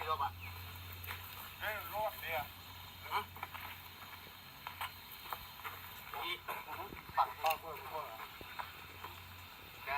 ရောပါအဲလောနေရဟမ်ဒီပတ်ပါကိုကိုကဲ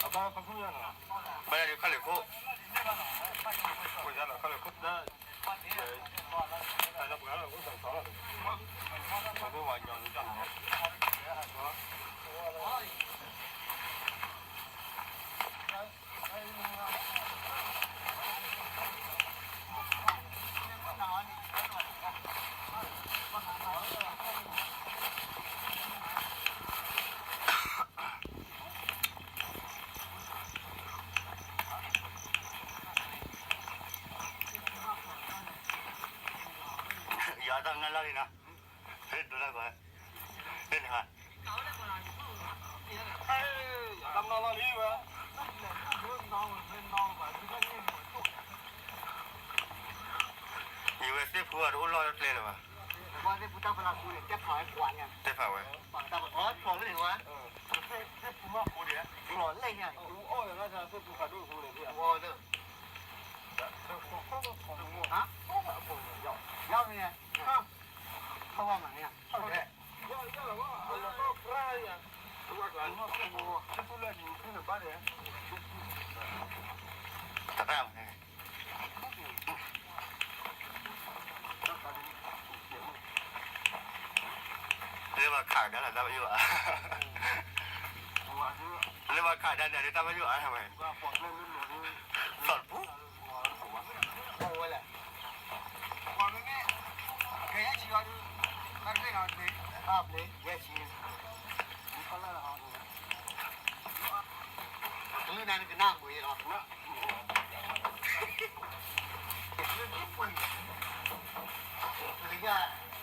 아빠 바꾸잖아. 빨리 칼을 고. 보잖아. 칼을 꽂다. 나 뭐야? 우선 살아. 저도 완전 안 야당 날라리나. 해 돌아봐. 해 나. 땀 나나 리와. 이거 세프가 올라올 때래 봐.ว่าได้พุทธพลังกูเนี่ยจะถอยขวานเนี่ย 대파 왜? ฝั่งตะวันออกถอนเลยหัว 세프마 고리야. ถอนเลยเนี่ย 어, 나자 세프 가도 그래. โอ้เด้อ 아? ยาวเนี่ยเขาว่ามันเนี่ย 그래. 야, 이거 봐. 또 프라이야. 누가 가? 세프라지 무슨 말이야? 잠깐. Nếu mà khải đó là tao yêu à? Nếu mà khải đây thì tao yêu à hả mày? Sọt phú. โอ้แหละความง่ายแค่ชีวิตมันไม่นอนเลยครับเลยแย่ชีวิตมีคนละห้องตัวนั้นก็น่าบุยหรอกนะ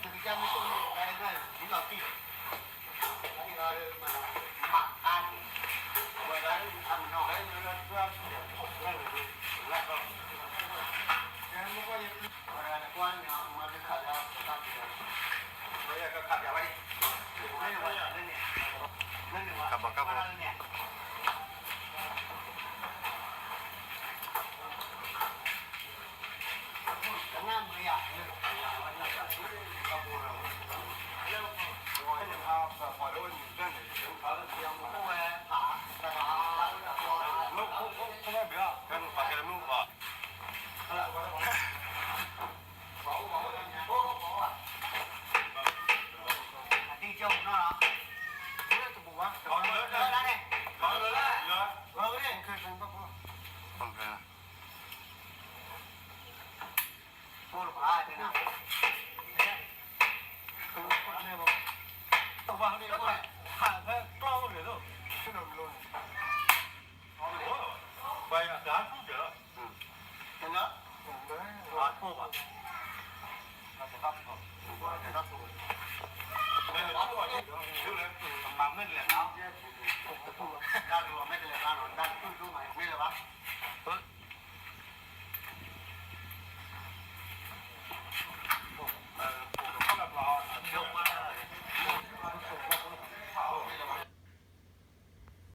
ถึงจะไม่ต้องอะไรด้วยนี่เราตีนี่เรามาหมักกันเวลาทำนอกแล้วเราเพื่อแล้วก็ยังไม่ค่อยเวลาควานเนี่ยมันจะขาดแล้วขาดแล้วเราอยากจะขาดอย่าไว้ไม่ไหวนั่นเนี่ยนั่นเนี่ย Kabak kabak. เนี่ยจะนั่งมือใหญ่เลย 어려운 문제는 ผู้แหวนผาสถา 너 그냥 뭐야? 그냥 밖에 놓고 봐. ดีจงเนาะเรื่องตัววะเออแล้วเนี่ย 야, เออเนี่ย 오케이, 생각보다. Okay. พูดผาเนี่ยนะตัววางนี่ก็ได้ 한해 꽝을 해도 신을 물론. 뭐야? 나 죽여. เห็นแล้ว 아, 뽑아. 나도 갚어. เห็นแล้วตัว 내가 뽑아. 그래. 막는 래.